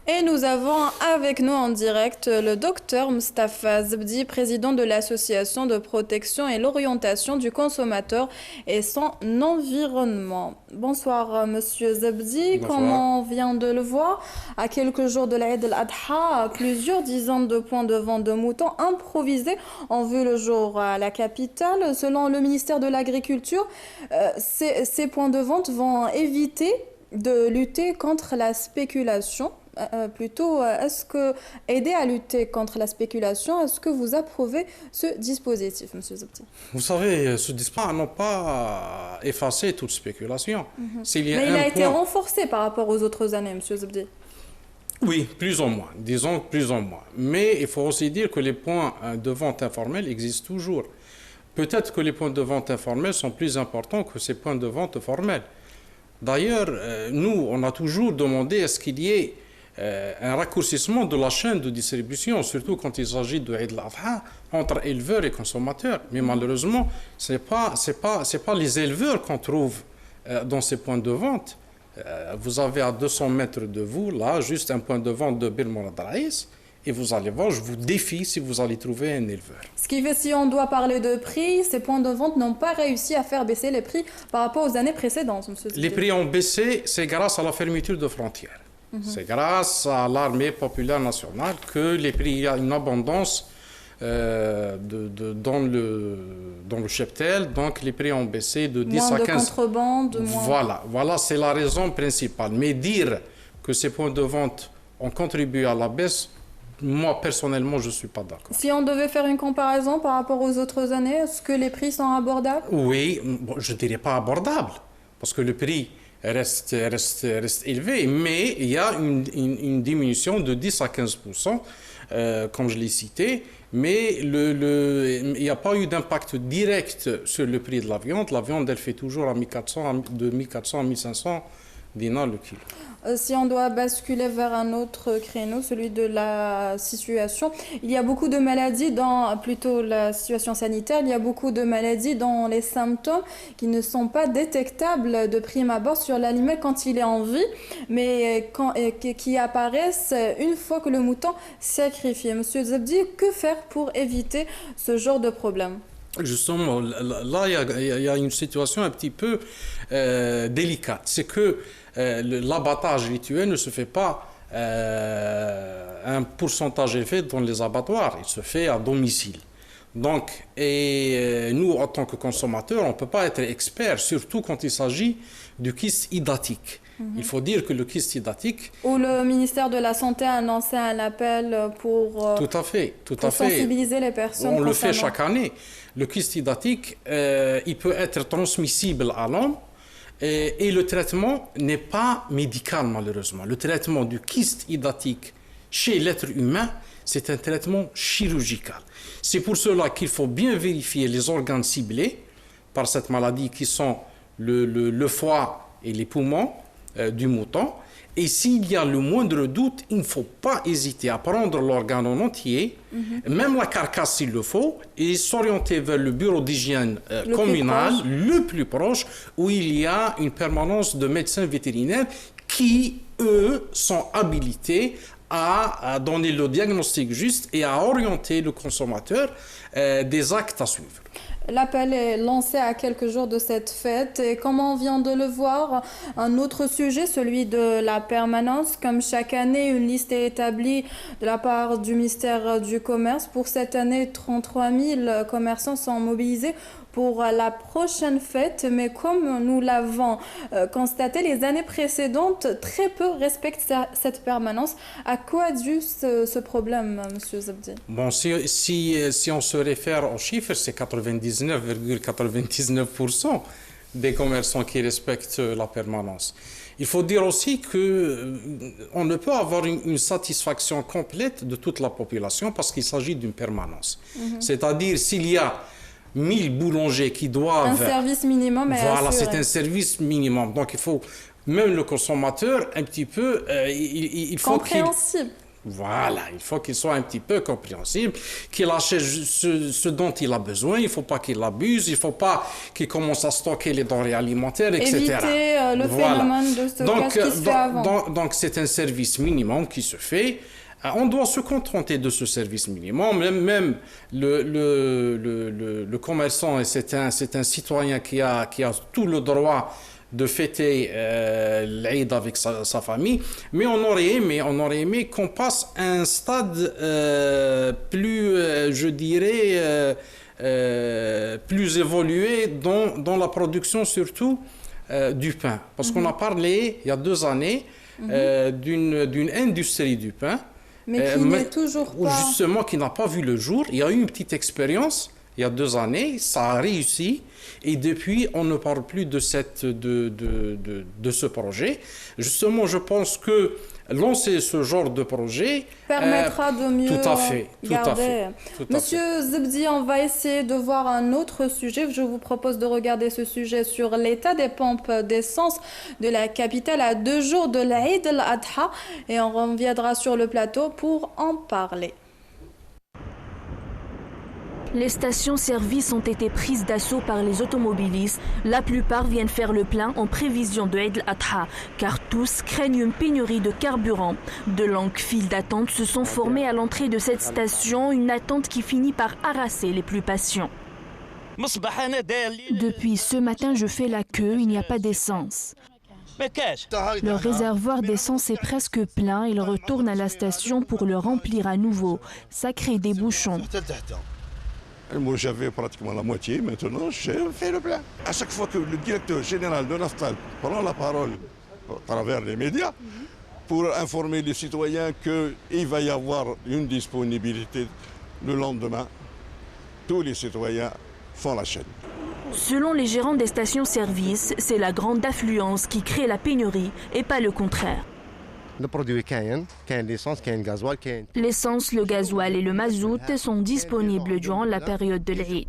Et nous avons avec nous en direct le docteur Moustapha Zebdi, président de l'Association de protection et l'orientation du consommateur et son environnement. Bonsoir Monsieur Zebdi, comme Bonsoir. on vient de le voir, à quelques jours de l'Aïd al-Adha, plusieurs dizaines de points de vente de moutons improvisés ont vu le jour à la capitale. Selon le ministère de l'Agriculture, ces points de vente vont éviter de lutter contre la spéculation. Est-ce que aider à lutter contre la spéculation, est-ce que vous approuvez ce dispositif, Monsieur Zebdi? Vous savez, ce dispositif n'a pas effacé toute spéculation. S'il y a Mais il un a été point, renforcé par rapport aux autres années, Monsieur Zebdi. oui, plus ou moins, disons plus ou moins. Mais il faut aussi dire que les points de vente informels existent toujours. Peut-être que les points de vente informels sont plus importants que ces points de vente formels. D'ailleurs, nous, on a toujours demandé à ce qu'il y ait un raccourcissement de la chaîne de distribution, surtout quand il s'agit de Eid al-Adha, entre éleveurs et consommateurs. Mais malheureusement, ce n'est pas les éleveurs qu'on trouve dans ces points de vente. Vous avez à 200 mètres de vous, là, juste un point de vente de Bir Morad Raïs, et vous allez voir, je vous défie si vous allez trouver un éleveur. Ce qui fait, si on doit parler de prix, ces points de vente n'ont pas réussi à faire baisser les prix par rapport aux années précédentes, Monsieur Zebdi. Les prix ont baissé, c'est grâce à la fermeture de frontières. C'est grâce à l'armée populaire nationale que les prix, il y a une abondance dans le cheptel, donc les prix ont baissé de 10 Moins à de 15. contrebande, moins... Voilà, c'est la raison principale. Mais dire que ces points de vente ont contribué à la baisse, moi personnellement, je ne suis pas d'accord. Si on devait faire une comparaison par rapport aux autres années, est-ce que les prix sont abordables? Oui, bon, je ne dirais pas abordable, parce que le prix reste élevé, mais il y a une diminution de 10 à 15%, comme je l'ai cité, mais il n'y a pas eu d'impact direct sur le prix de la viande. La viande, elle fait toujours de 1400 à 1500 dinars le kilo. Si on doit basculer vers un autre créneau, celui de la situation, il y a beaucoup de maladies dans plutôt la situation sanitaire, il y a beaucoup de maladies dont les symptômes qui ne sont pas détectables de prime abord sur l'animal quand il est en vie, mais qui apparaissent une fois que le mouton sacrifié. Monsieur Zebdi, que faire pour éviter ce genre de problème? Justement, là, il y a une situation un petit peu délicate. C'est que l'abattage rituel ne se fait pas un pourcentage élevé dans les abattoirs, il se fait à domicile. Donc, nous, en tant que consommateurs, on ne peut pas être expert, surtout quand il s'agit du kyste hydatique. Il faut dire que le kyste hydatique... Où le ministère de la Santé a lancé un appel pour sensibiliser les personnes. On le fait chaque année. Le kyste hydatique, il peut être transmissible à l'homme et le traitement n'est pas médical malheureusement. Le traitement du kyste hydatique chez l'être humain, c'est un traitement chirurgical. C'est pour cela qu'il faut bien vérifier les organes ciblés par cette maladie qui sont le foie et les poumons du mouton. Et s'il y a le moindre doute, il ne faut pas hésiter à prendre l'organe en entier, même la carcasse s'il le faut, et s'orienter vers le bureau d'hygiène communal le plus proche, où il y a une permanence de médecins vétérinaires qui, eux, sont habilités à donner le diagnostic juste et à orienter le consommateur des actes à suivre. L'appel est lancé à quelques jours de cette fête et comme on vient de le voir, un autre sujet, celui de la permanence. Comme chaque année, une liste est établie de la part du ministère du Commerce. Pour cette année, 33 000 commerçants sont mobilisés pour la prochaine fête, mais comme nous l'avons constaté les années précédentes, très peu respectent cette permanence. À quoi est dû ce problème, Monsieur Zebdi? Bon, si on se réfère aux chiffres, c'est 99,99% des commerçants qui respectent la permanence. Il faut dire aussi qu'on ne peut avoir une satisfaction complète de toute la population parce qu'il s'agit d'une permanence. C'est-à-dire s'il y a 1000 boulangers qui doivent... Un service minimum est Voilà, assuré. c'est un service minimum. Donc il faut, même le consommateur, un petit peu, il faut qu'il... Compréhensible. Voilà, il faut qu'il soit un petit peu compréhensible, qu'il achète ce dont il a besoin, il ne faut pas qu'il abuse, il ne faut pas qu'il commence à stocker les denrées alimentaires, etc. Éviter le phénomène de stockage qui se fait avant. Donc c'est un service minimum qui se fait. On doit se contenter de ce service minimum. Même le commerçant, et c'est un citoyen qui a tout le droit de fêter l'Aïd avec sa famille, mais on aurait aimé qu'on passe à un stade plus, je dirais, plus évolué dans la production surtout du pain. Parce qu'on a parlé il y a 2 années d'une industrie du pain, mais qui n'est toujours pas... Justement, qui n'a pas vu le jour. Il y a eu une petite expérience il y a 2 années, ça a réussi, et depuis, on ne parle plus de ce projet. Justement, je pense que lancer ce genre de projet permettra de mieux garder. Monsieur Zebdi, on va essayer de voir un autre sujet. Je vous propose de regarder ce sujet sur l'état des pompes d'essence de la capitale à 2 jours de l'Aïd al-Adha, et on reviendra sur le plateau pour en parler. Les stations-service ont été prises d'assaut par les automobilistes. La plupart viennent faire le plein en prévision de Eid al-Adha, car tous craignent une pénurie de carburant. De longues files d'attente se sont formées à l'entrée de cette station, une attente qui finit par harasser les plus patients. Depuis ce matin, je fais la queue, il n'y a pas d'essence. Le réservoir d'essence est presque plein, ils retournent à la station pour le remplir à nouveau. Ça crée des bouchons. Moi, j'avais pratiquement la moitié, maintenant, j'ai fait le plein. À chaque fois que le directeur général de Naftal prend la parole à travers les médias pour informer les citoyens qu'il va y avoir une disponibilité le lendemain, tous les citoyens font la chaîne. Selon les gérants des stations-service, c'est la grande affluence qui crée la pénurie et pas le contraire. L'essence, le gasoil et le mazout sont disponibles durant la période de l'Aïd.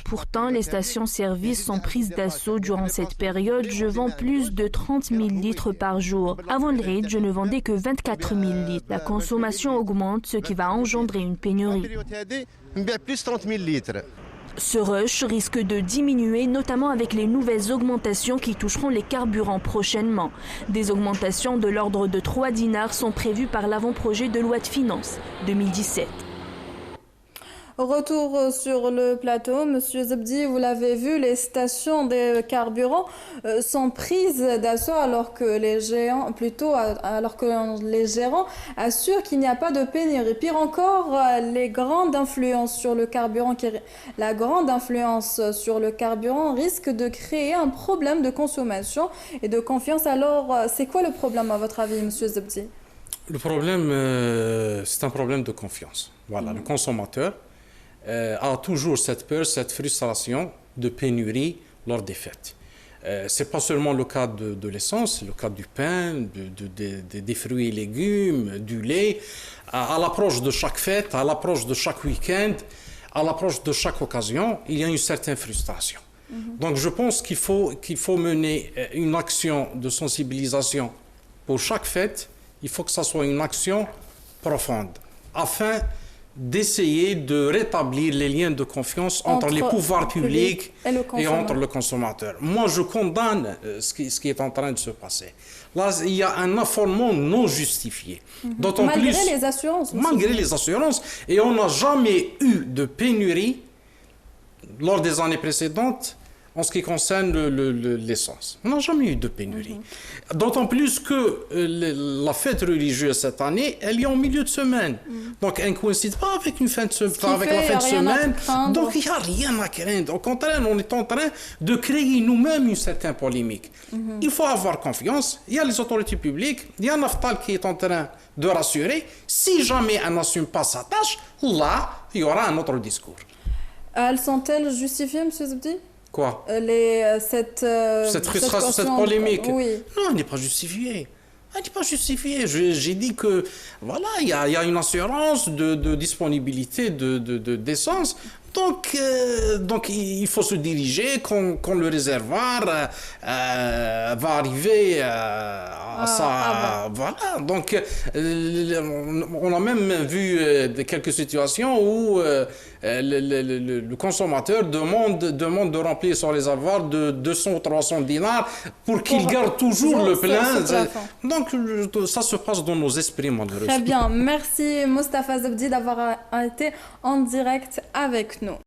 Pourtant, les stations-service sont prises d'assaut durant cette période. Je vends plus de 30 000 litres par jour. Avant l'Aïd, je ne vendais que 24 000 litres. La consommation augmente, ce qui va engendrer une pénurie. Ce rush risque de diminuer, notamment avec les nouvelles augmentations qui toucheront les carburants prochainement. Des augmentations de l'ordre de 3 dinars sont prévues par l'avant-projet de loi de finances 2017. Retour sur le plateau, Monsieur Zebdi, vous l'avez vu, les stations de carburant sont prises d'assaut alors que les gérants assurent qu'il n'y a pas de pénurie. Pire encore, la grande influence sur le carburant risque de créer un problème de consommation et de confiance. Alors, c'est quoi le problème à votre avis, Monsieur Zebdi? Le problème, c'est un problème de confiance. Voilà, le consommateur a toujours cette peur, cette frustration de pénurie lors des fêtes. Ce n'est pas seulement le cas de l'essence, c'est le cas du pain, des fruits et légumes, du lait. À l'approche de chaque fête, à l'approche de chaque week-end, à l'approche de chaque occasion, il y a une certaine frustration. Donc je pense qu'il faut mener une action de sensibilisation pour chaque fête. Il faut que ça soit une action profonde, afin d'essayer de rétablir les liens de confiance entre les pouvoirs publics et entre le consommateur. Moi, je condamne ce qui est en train de se passer. Là, il y a un affolement non justifié. Malgré les assurances. Malgré les assurances. Et on n'a jamais eu de pénurie lors des années précédentes en ce qui concerne l'essence. On n'a jamais eu de pénurie. D'autant plus que la fête religieuse cette année, elle est en milieu de semaine. Donc, elle ne coïncide pas avec, la fin de semaine. Donc, il n'y a rien à craindre. Au contraire, on est en train de créer nous-mêmes une certaine polémique. Il faut avoir confiance. Il y a les autorités publiques. Il y a Naftal qui est en train de rassurer. Si jamais elle n'assume pas sa tâche, là, il y aura un autre discours. Elles sont-elles justifiées, M. Zebdi? Quoi? Cette frustration, cette polémique. Oui. Non, elle n'est pas justifiée. Elle n'est pas justifiée. J'ai dit que, voilà, il y a une assurance de disponibilité d'essence. Donc, il faut se diriger quand le réservoir va arriver à ça. Voilà. Donc, on a même vu quelques situations où le consommateur demande de remplir son réservoir de 200 ou 300 dinars pour qu'il garde toujours le plein. Donc, ça se passe dans nos esprits, malheureusement. Très bien. Merci, Mostafa Zebdi, d'avoir été en direct avec nous.